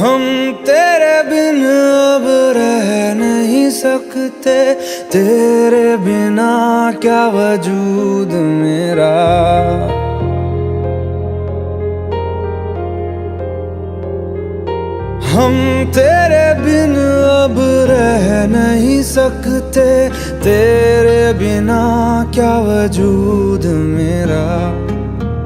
हम तेरे बिन अब रह नहीं सकते, तेरे बिना क्या वजूद मेरा। हम तेरे बिन अब रह नहीं सकते, तेरे बिना क्या वजूद मेरा।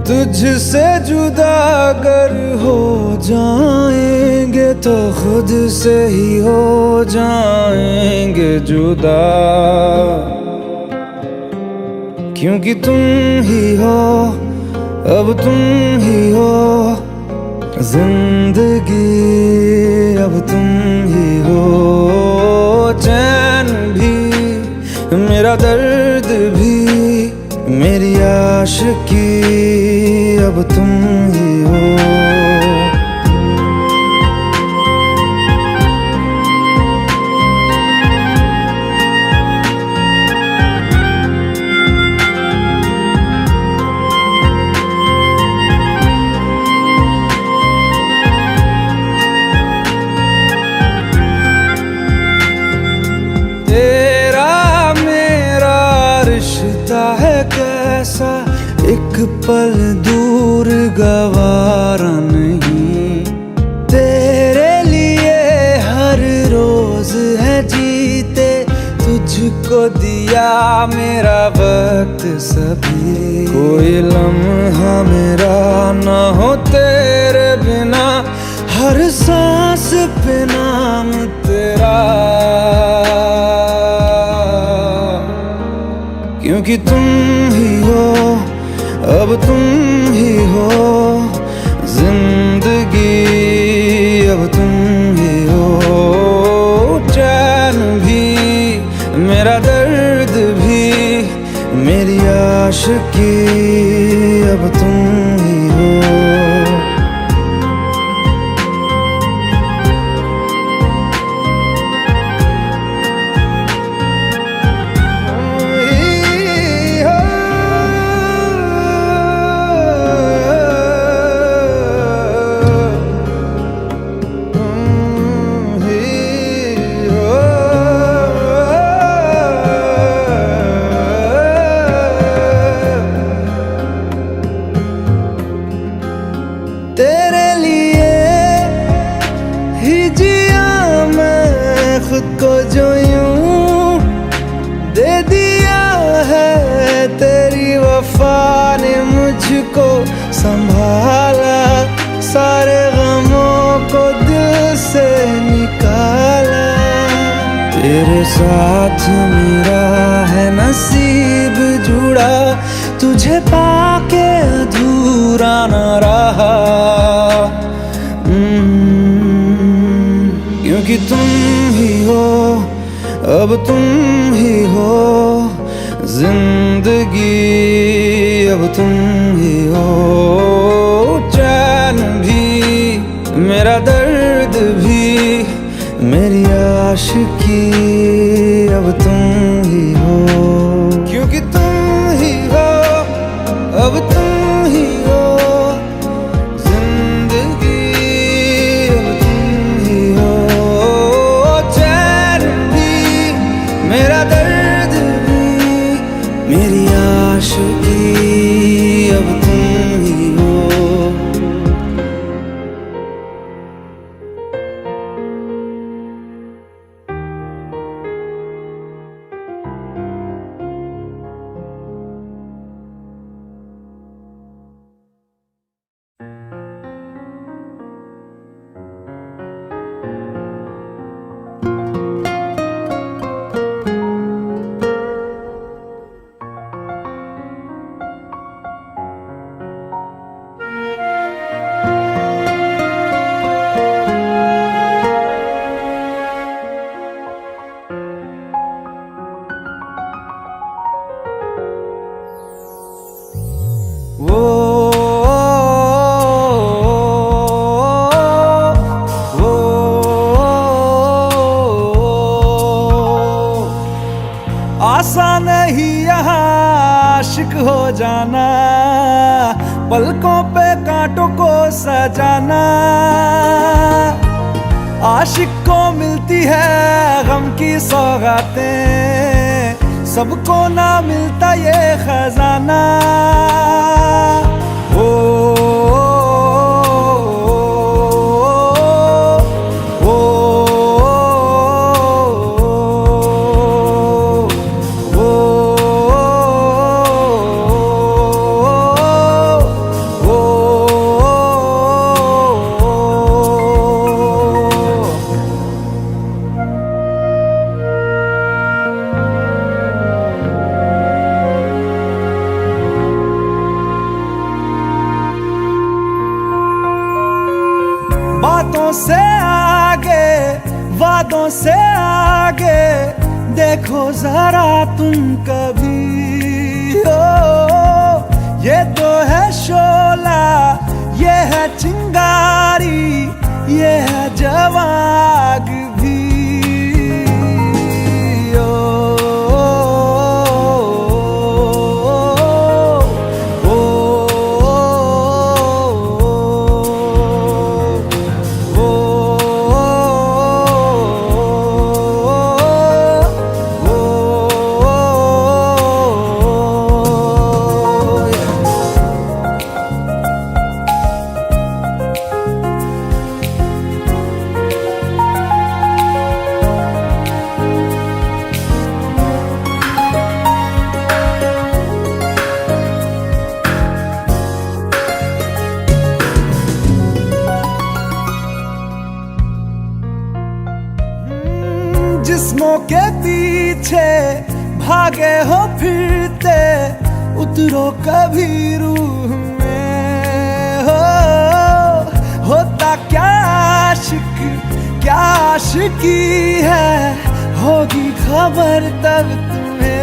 तुझसे जुदा अगर हो जाएंगे तो खुद से ही हो जाएंगे जुदा, क्योंकि तुम ही हो, अब तुम ही हो जिंदगी, अब तुम ही हो। चैन भी, मेरा दर्द भी, मेरी आशिकी, अब तुम ही हो। है कैसा एक पल दूर गवारा नहीं, तेरे लिए हर रोज है जीते, तुझको दिया मेरा वक्त सभी। कोई लम्हा मेरा ना हो तेरे बिना, हर सांस पे नाम तेरा, क्योंकि तुम ही हो, अब तुम ही हो जिंदगी, अब तुम ही हो। चैन भी, मेरा दर्द भी, मेरी आशिकी, अब तुम ही हो। तेरे लिए ही जिया मैं खुद को, जो यूं दे दिया है तेरी वफा ने मुझको संभाला, सारे गमों को दिल से निकाला। तेरे साथ मेरा है नसीब जुड़ा, तुझे पाके अधूरा न रहा, क्योंकि तुम ही हो, अब तुम ही हो जिंदगी, अब तुम ही हो। चैन भी, मेरा दर्द भी, मेरी आशिकी, अब तुम ही हो, क्योंकि तुम ही हो, अब तुम ही हो जिंदगी, अब तुम ही हो। चैन भी, मेरा दर्द भी, मेरी आशिकी, अब तुम ही हो। आसान नहीं यहाँ आशिक हो जाना, पलकों पे कांटों को सजाना। आशिक को मिलती है गम की सौगातें, सबको ना मिलता ये खजाना। ओ, बातों से आगे, वादों से आगे, देखो जरा तुम कभी। ओ, ये तो है शोला, ये है चिंगारी, ये है जवाग भी। जिस्मों के पीछे भागे हो फिरते, उतरो कभी रूह में। होता क्या आशिक, क्या आशिकी है, होगी खबर तब तुम्हें।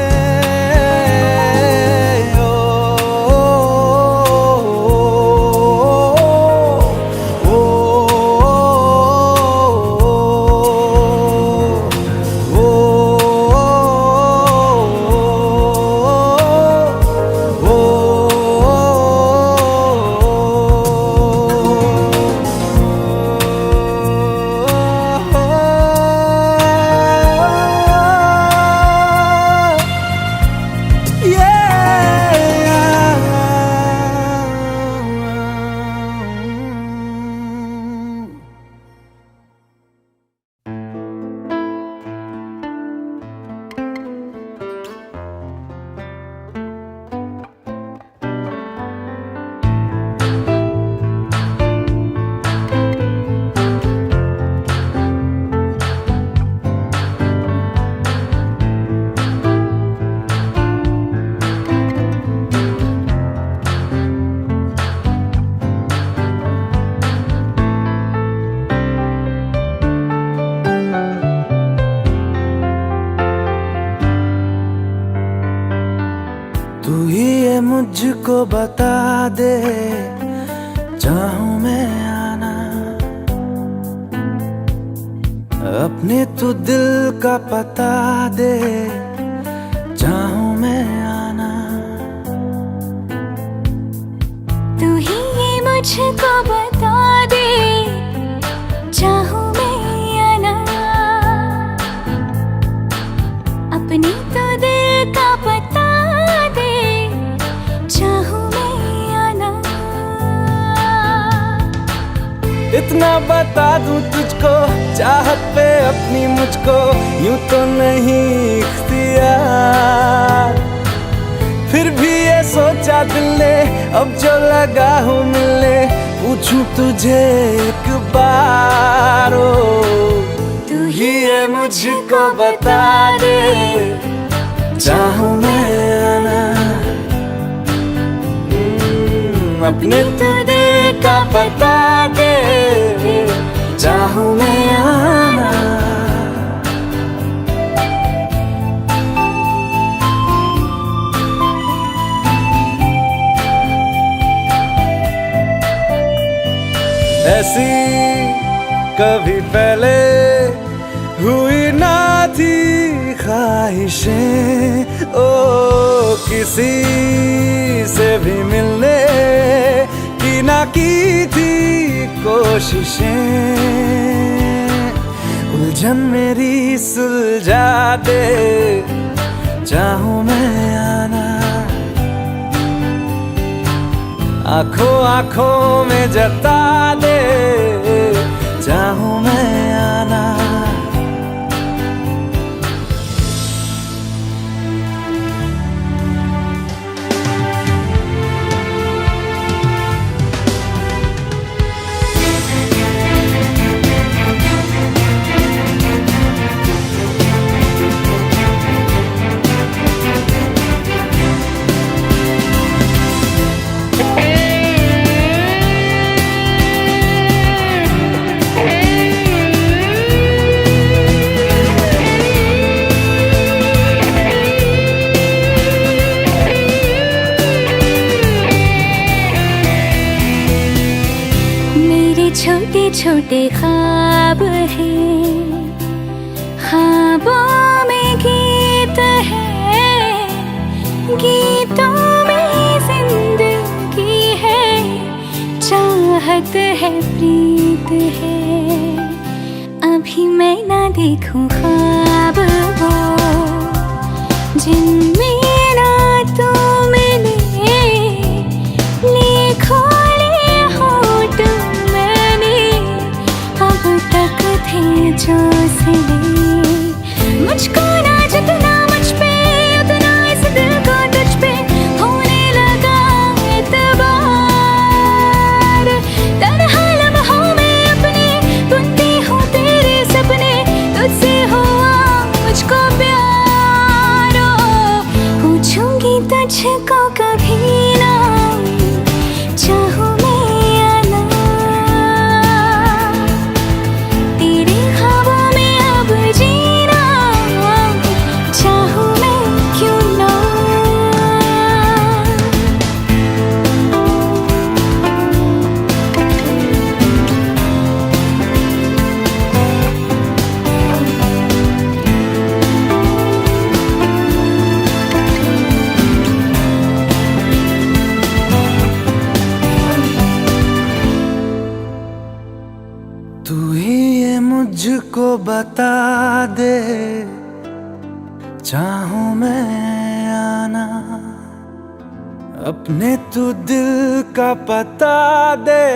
तू ही ये मुझको बता दे, चाहूं मैं आना, अपने तू दिल का पता दे, चाहूं मैं आना। तू ही ये मुझको बता दे, चाहूं मैं आना, अपनी तो दिल का पता दे, चाहूं मैं आना। इतना बता दूं तुझको, चाहत पे अपनी मुझको यूं तो नहीं इख्तियार। फिर भी ये सोचा दिल ने, अब जो लगा हूँ मिलने, पूछूं तुझे एक बार। तू ही ये मुझको बता दे, चाहूं मैं आना, अपने तो दिल का पता दे, चाहूं मैं आना। ऐसी कभी पहले हुई ना थी ख्वाहिशें, ओ किसी से भी मिलने की ना की थी कोशिशें। उलझन मेरी सुलझा दे, चाहूं मैं आना आंखों आंखों में जता दे, चाहूं मैं आना। छोटे छोटे ख्वाब हैं, ख्वाबों में गीत है, गीतों में जिंदगी है, चाहत है, प्रीत है। अभी मैं ना देखूं ख्वाब वो जिनमें ना तू मिले, लिखो जो सिले मुझको ना जितना मुझ पे उतना इस दिल को तुझ पे होने लगा एतबार। तन्हा लम्हों में अपने बुनती हूँ तेरे सपने, तुझसे हुआ मुझको प्यार। पूछूंगी तुझको कभी ना, चाहूं तू ही ये मुझको बता दे, चाहूं मैं आना अपने तू दिल का पता दे,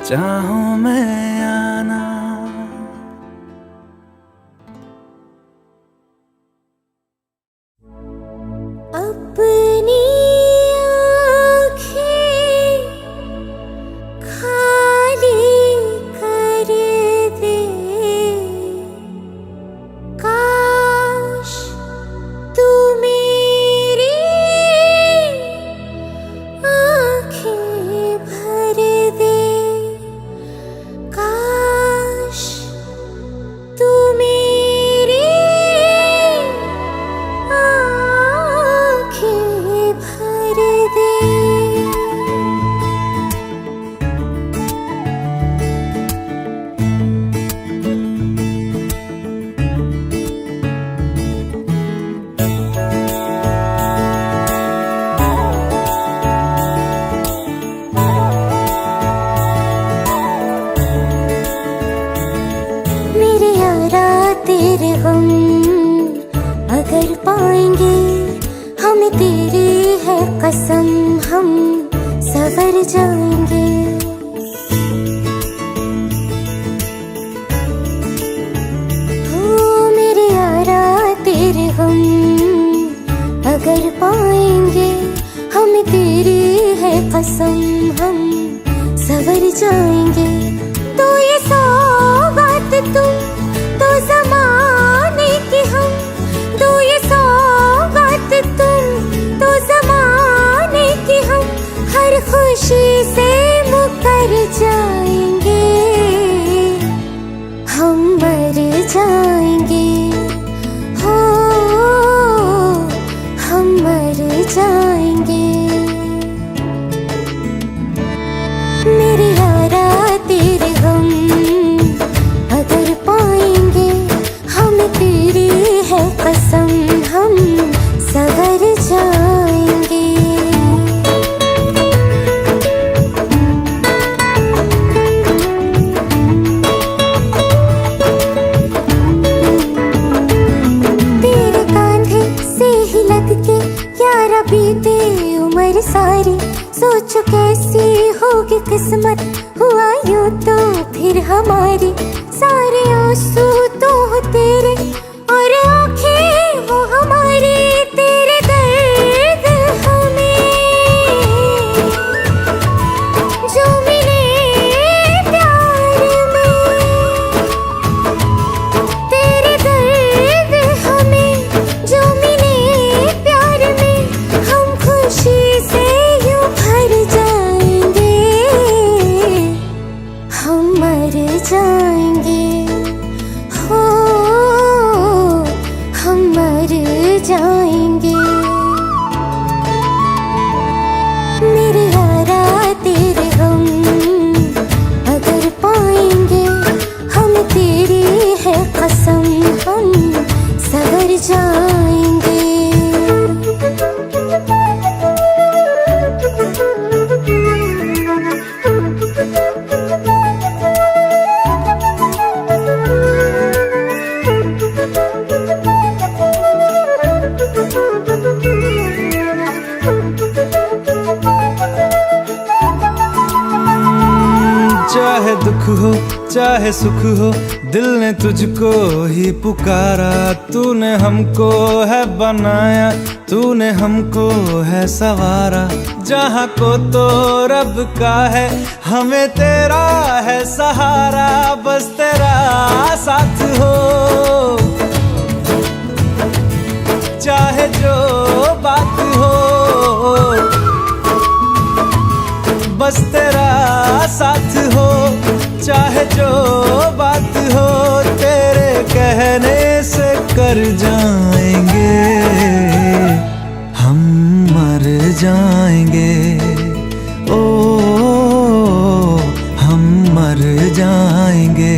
चाहूं मैं आना। अपनी तेरे हम अगर पाएंगे, हमें तेरी है कसम, हम सवर जाएंगे। हो मेरे यारा तेरे हम अगर पाएंगे, हमें तेरी है कसम, हम सवर जाएंगे। तो ये सौगात तुम तो ज़माने की हम, दो ये सौगात तुम तो ज़माने की हम, हर खुशी से मुकर जाएंगे, हम मर जाएंगे। हो हम मर जाएंगे। मेरे यारा उम्र सारी सोचो कैसी होगी किस्मत, हुआ यूं तो फिर हमारी, सारे आंसू तो हो तेरे और आंखें वो हमारी, तेरे दर्द हमें जो मिले प्यार में, तेरे दर्द हमें जो मिले प्यार में, हम खुशी से यूं भर जाएंगे, हम मर जाएंगे, हो हम मर जाएंगे। मेरे यारा तेरे गम अगर पाएंगे, हम तेरी है कसम हम सवर जाएंगे। चाहे दुख हो चाहे सुख हो, दिल ने तुझको ही पुकारा, तूने हमको है बनाया, तूने हमको है सवारा, जहाँ को तो रब का है, हमें तेरा है सहारा, बस तेरा साथ हो, चाहे जो बात हो, बस तेरा साथ हो, चाहे जो बात हो, तेरे कहने से कर जाएंगे, हम मर जाएंगे, ओ हम मर जाएंगे।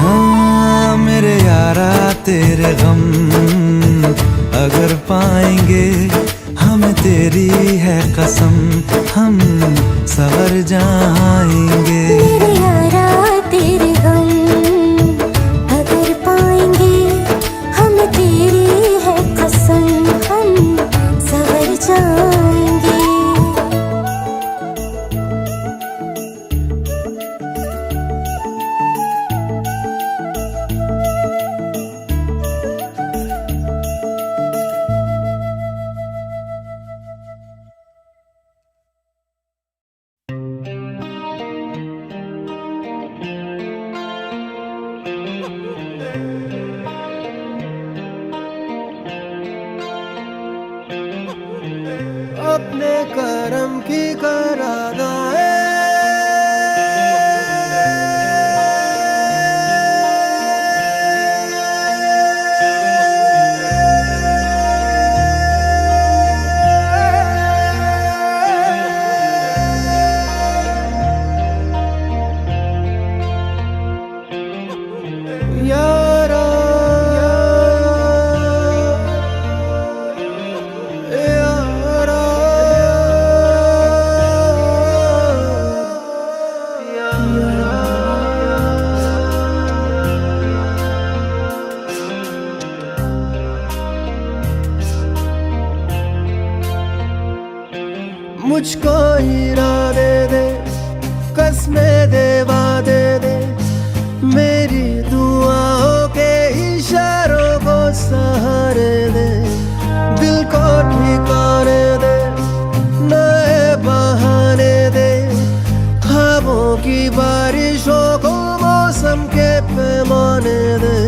हाँ मेरे यारा तेरे गम अगर पाएंगे, हमें तेरी है कसम हम सवर जाएंगे। मेरे यारा तेरे गम अगर पाएंगे, हम तेरी है कसम हम सवर जाएंगे। अपने करम की करादाए, यारा मुझको इरादे दे, कसमें दे, वादे दे, मेरी दुआओं के इशारों को सहारे दे, दिल को ठिकाने दे, नए बहाने दे, ख्वाबों की बारिशों को मौसम के पैमाने दे,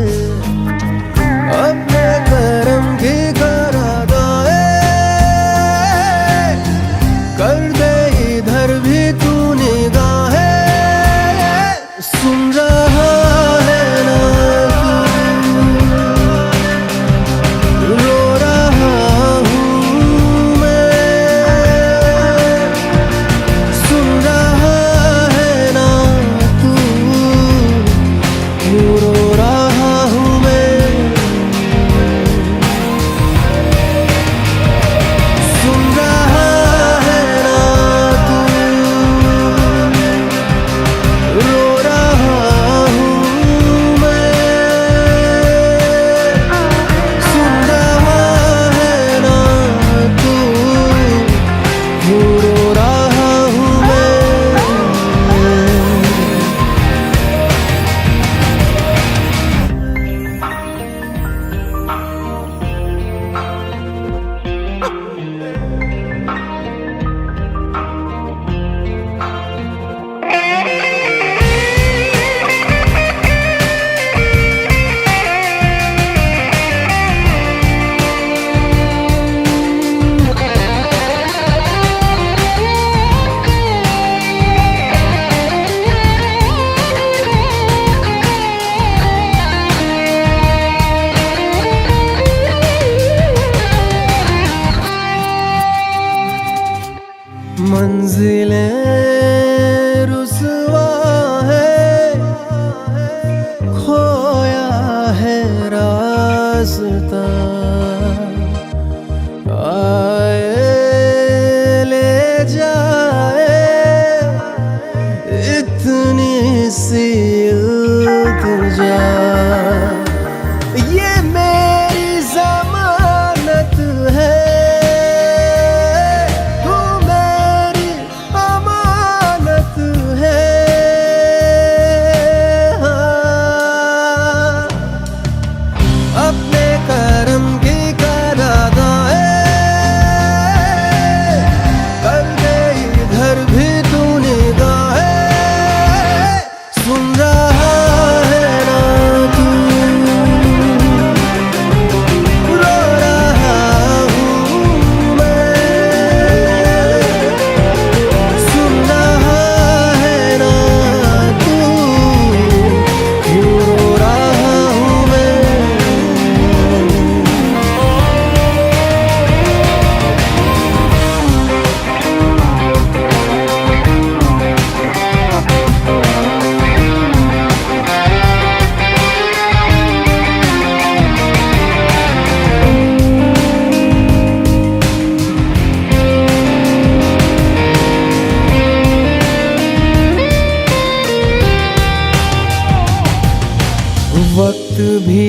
अपने करम की करादाए कर दे वास्ता आए ले जाए इतनी सी इल्तिजा, ये मेरी जमानत है, तू मेरी अमानत है। हाँ, अपने करम की करादाए कर दे इधर भी तू निगाहे, सुन रहा है ना तू, रो रहा हूँ मैं, सुन रहा है ना तू, क्यों रो रहा हूँ मैं। वक्त भी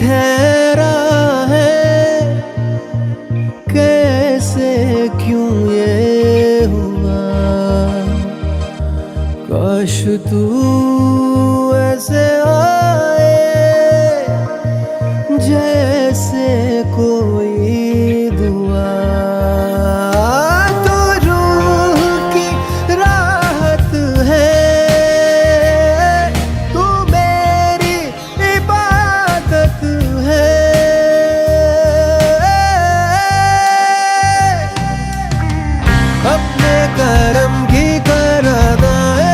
ठहरा है, कैसे क्यों ये हुआ, काश तू ऐसे आए जैसे कोई दुआ, तो रूह की राहत है, तू मेरी इबादत है। अपने करम की करादाए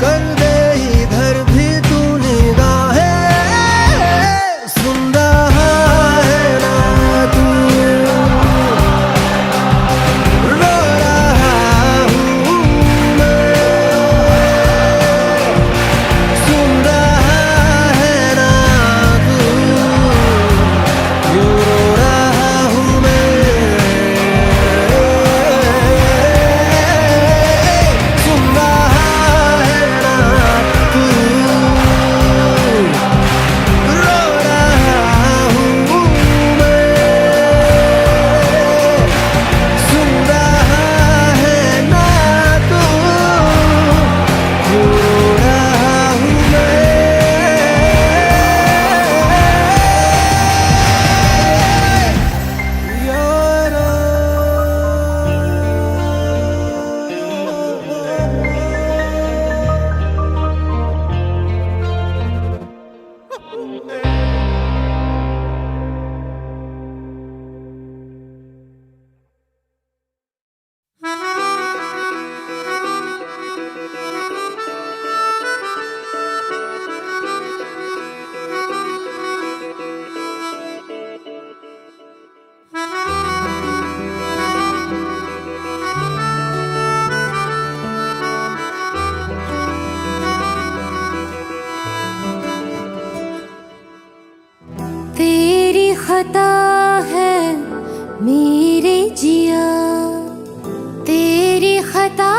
कर दे इधर भी तू निगाहे, सुन रहा है ना तू, रो रहा हूँ मैं, सुन रहा है ना तू, क्यों रो रहा हूँ मैं, सुन रहा है ना तू, रो रहा हूँ मैं, सुन रहा है ना तू, क्यों रो रहा हूँ मैं। यारा तेरी खता है मेरे जिया, तेरी खता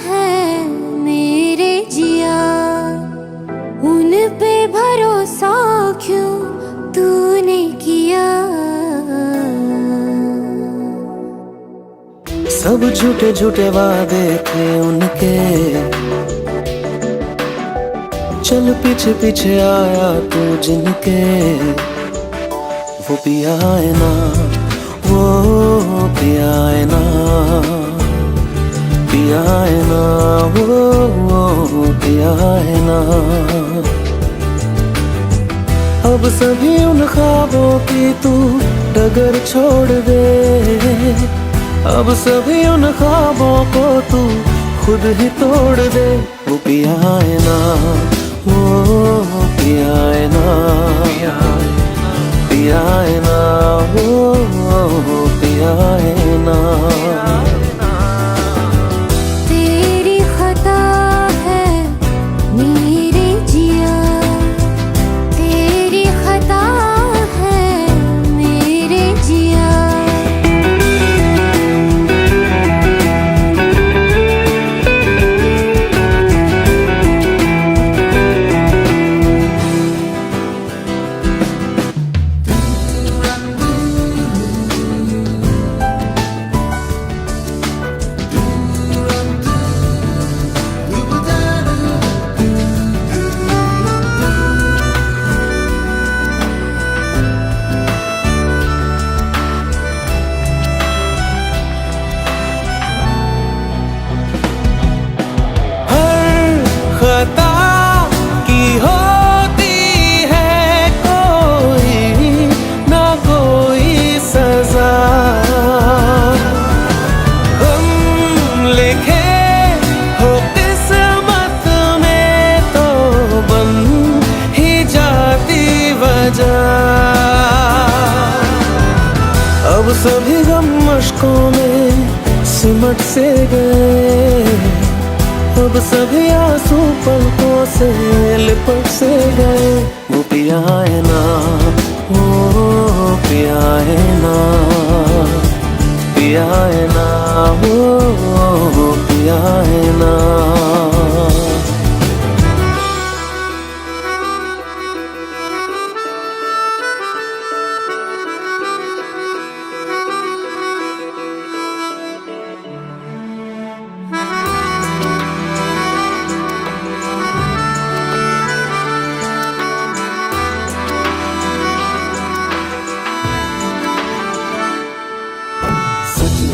है मेरे जिया, उन पे भरोसा क्यों तूने किया। सब झूठे झूठे वादे थे उनके, चल पीछे पीछे आया तू जिनके, वो पिया है ना, वो पिया है ना, पिया है ना, वो पिया है ना। अब सभी उन ख्वाबों की तू डगर छोड़ दे, अब सभी उन ख्वाबों को तू खुद ही तोड़ दे। वो पिया है ना, वो पिया है ना, पिया है ना, वो पिया है ना। तेरी खता है मेरे जिया, सभी गम मशकों में सिमट से गए, अब सभी आंसू पलकों से लिपट से गए। वो पिया है ना, वो पिया है ना, पिया है ना, वो पिया है ना।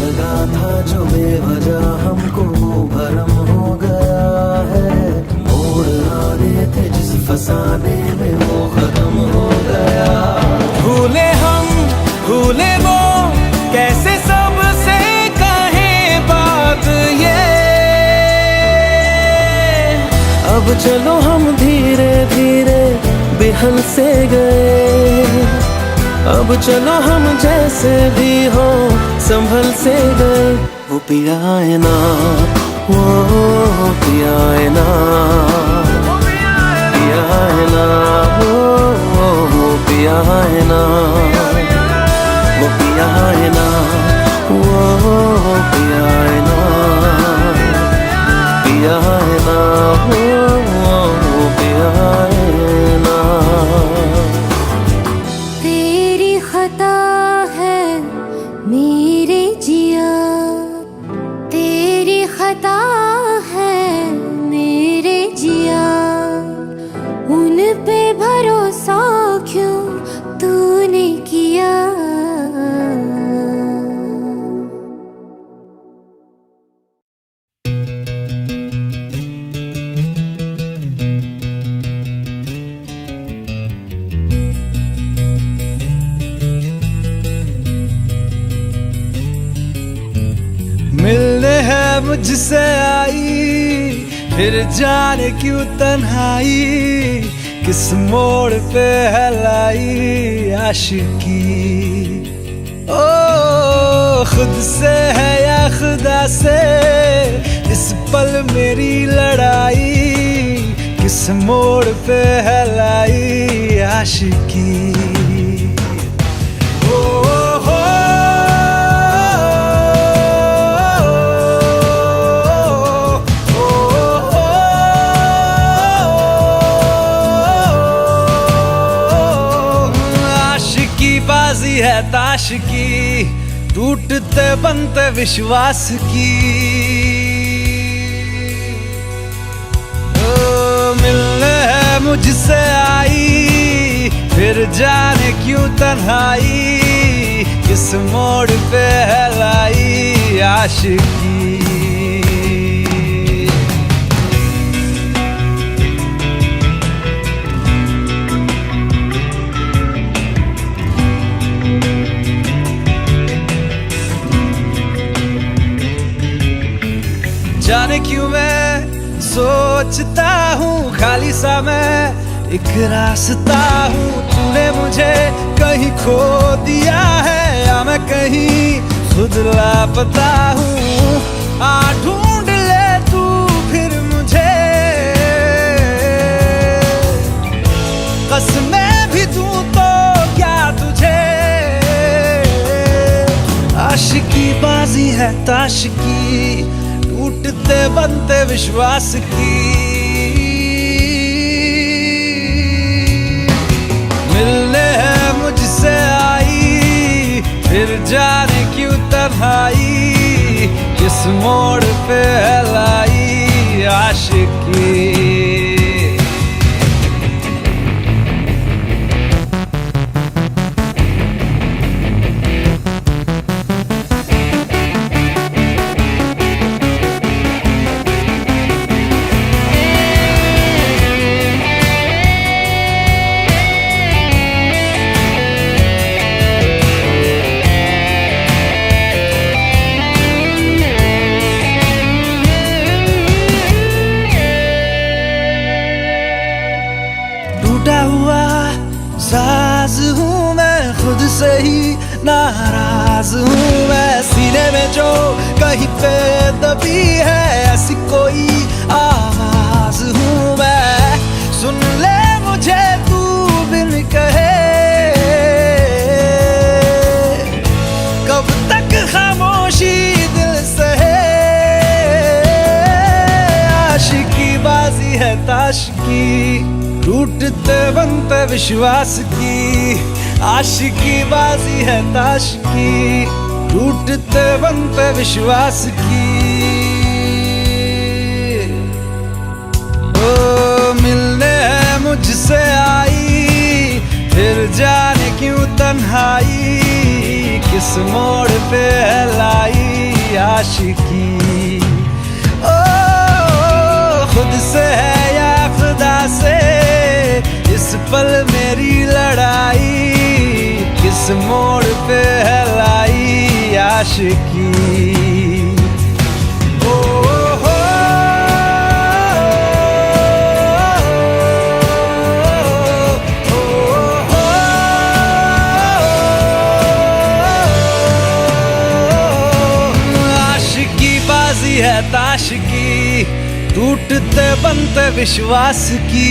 लगा था जो बेवजह हमको वो भरम हो गया है, मोड़ आने थे जिस फसाने में वो खत्म हो गया। भूले हम भूले वो, कैसे सबसे कहें बात ये। अब चलो हम धीरे धीरे बिहल से गए, अब चलो हम जैसे भी हो संभल से गए। वो पिया है ना, वो पिया है ना, पिया है ना, वो पिया है ना, वो पिया है ना, वो पिया है ना, पिया है ना, वो पिया है ना। खता है मेरे जिया, तेरी खता है मेरे जिया, उन पे भरोसा क्यों तूने किया। मिलने है मुझसे आई, फिर जाने क्यों तन्हाई, किस मोड़ पे है लाई आशिकी। ओ खुद से है या खुदा से इस पल मेरी लड़ाई, किस मोड़ पे है लाई आशिकी। बाजी है ताश की, टूटते बनते विश्वास की। ओ मिलने है मुझसे आई, फिर जाने क्यों तन्हाई, किस मोड़ पे है लाई आशिकी। जाने क्यों मैं सोचता हूँ खाली सा मैं एक रास्ता हूँ, तूने मुझे कहीं खो दिया है या मैं कहीं खुद लापता हूँ। आ ढूंढ ले तू फिर मुझे, कसमें भी दूँ तो क्या तुझे। आशिकी बाजी है ताश की, टूटते बनते विश्वास की। मिलने है मुझसे आई, फिर जाने क्यों तन्हाई, किस मोड़ पे है लाई आशिकी। टूटा हुआ साज हूँ मैं खुद से ही नाराज हूँ मैं। सीने में जो कहीं पे दबी है ऐसी कोई आवाज हूँ मैं। सुन ले मुझे तू बिन कहे, कब तक खामोशी दिल सहे। आशिकी बाजी है ताश की, टूटते बनते विश्वास की। आशिकी बाजी है ताश की, टूटते बनते विश्वास की। ओ मिलने है मुझसे आई, फिर जाने क्यों तन्हाई। किस मोड़ पे है लाई आशिकी। ओ खुद से है या खुदा से, इस पल मेरी लड़ाई। किस मोड़ पे है लाई आशिकी। ओ हो आशिकी बाजी है ताश की, टूटते बनते विश्वास की।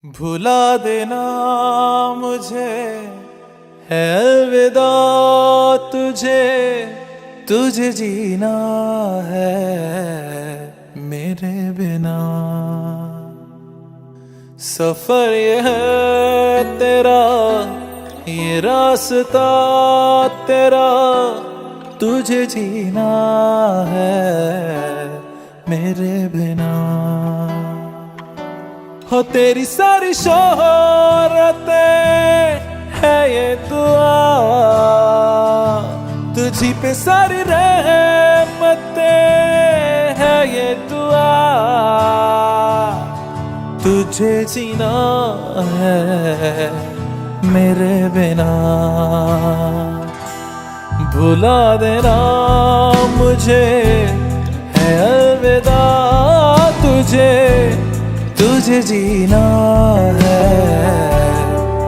भुला देना मुझे है अलविदा तुझे, तुझे जीना है मेरे बिना। सफर ये है तेरा, ये रास्ता तेरा, तुझे जीना है मेरे बिना। हो तेरी सारी शोहरतें है ये दुआ, तुझी पे सारी रहमतें है ये दुआ। तुझे जीना है मेरे बिना। भुला देना मुझे है अलविदा तुझे, तुझे जीना है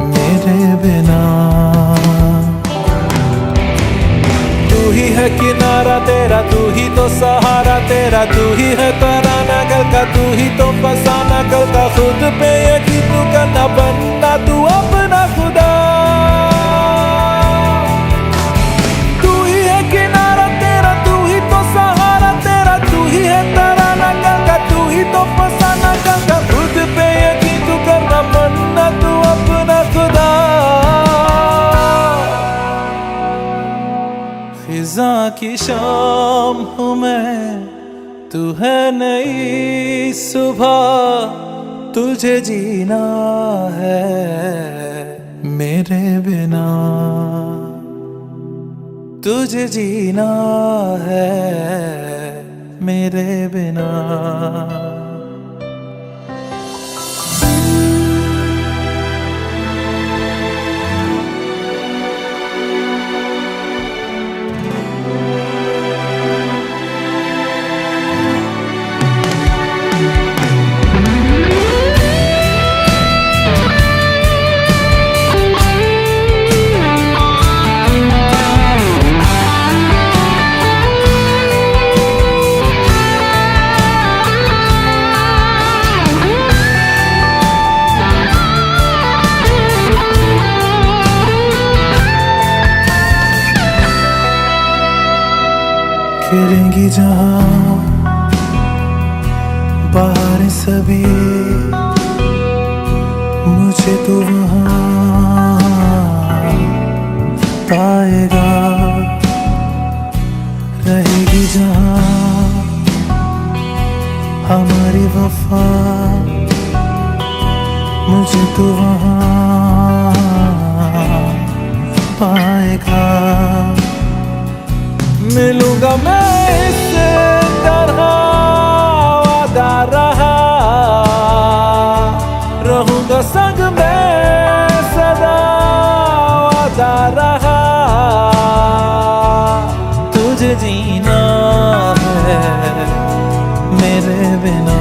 मेरे बिना। तू ही है किनारा तेरा, तू ही तो सहारा तेरा, तू ही है तराना कल का, तू ही तो फसाना कल का। खुद पे यकीन तू करना, बनना तू अपना खुदा। तू ही है किनारा तेरा, तू ही तो सहारा तेरा, तू ही है तराना कल का, तू ही तो फसाना कल का। खुद पे यकीन तू करना, बनना तू अपना खुदा। फिजा की शाम हूँ मैं, तू है नई सुबह, तुझे जीना है मेरे बिना। तुझे जीना है मेरे बिना। खेलेंगी जहाँ बाहर सभी, मुझे तो वहाँ पाएगा। रहेगी जहाँ हमारी वफा, मुझे तो वहाँ पाएगा। मिलूंगा मैं इस तरह वादा रहा, रहूंगा संग में सदा वादा रहा। तुझे जीना है मेरे बिना,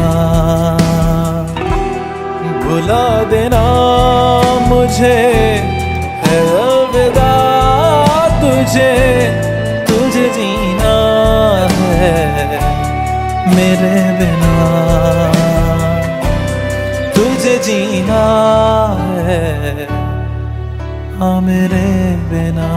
भुला देना मुझे है अलविदा। तुझे तुझे जीना है मेरे बिना, तुझे जीना है हाँ मेरे बिना।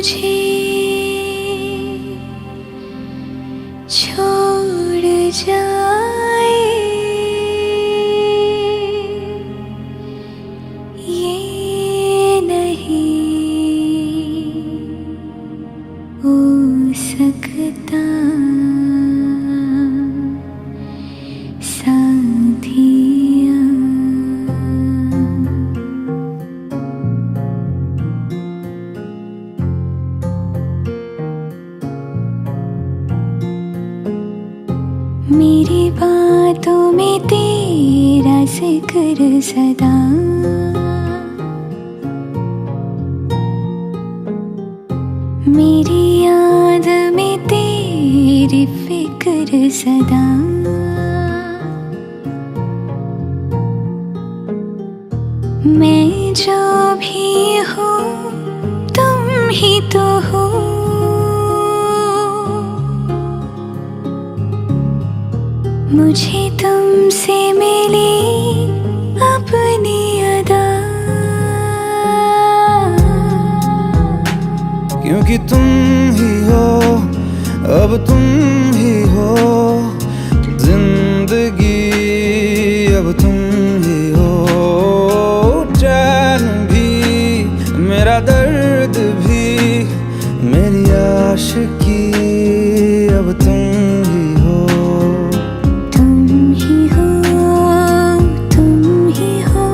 मुझे छोड़ जाए ये नहीं हो सकता साथिया। मेरी बातों में तेरा जिक्र सदा, मेरी याद में तेरी फिक्र सदा। मैं जो भी हूँ तुम ही तो हो, मुझे तुमसे मिली अपनी अदा। क्योंकि तुम ही हो, अब तुम ही हो जिंदगी, अब तुम ही हो चैन भी, मेरा दर्द भी, मेरी आशिकी, अब तुम ही हो। तुम ही हो, तुम ही हो,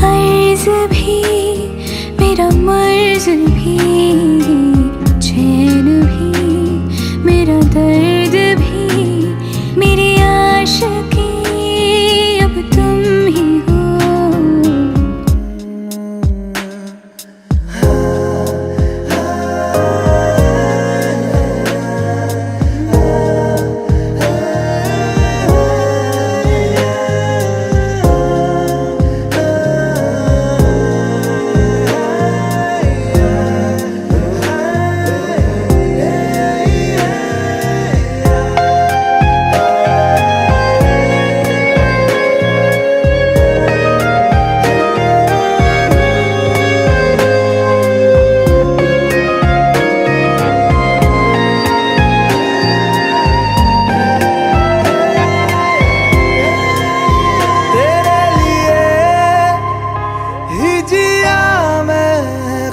अर्ज़ भी मेरा मर्ज़ भी, चैन भी मेरा दर्द भी, मेरी आशिकी, अब तुम ही हो।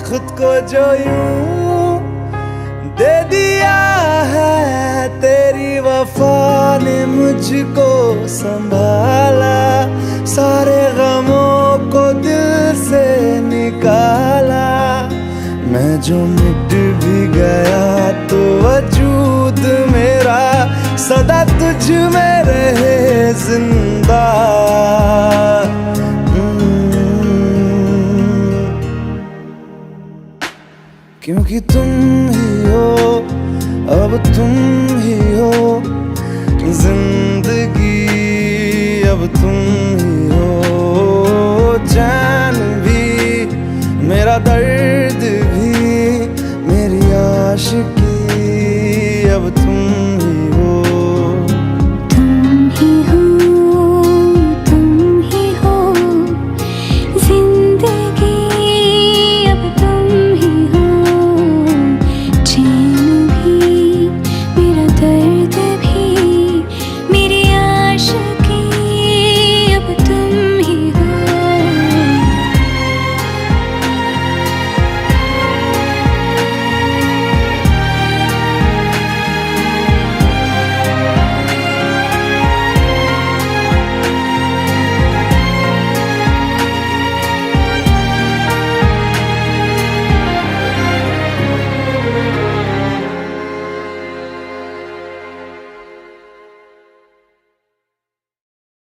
खुद को जो यूं दे दिया है, तेरी वफा ने मुझको संभाला, सारे गमों को दिल से निकाला। मैं जो मिट भी गया तो वजूद मेरा सदा तुझ में रहे जिंदा। क्योंकि तुम ही हो, अब तुम ही हो जिंदगी, अब तुम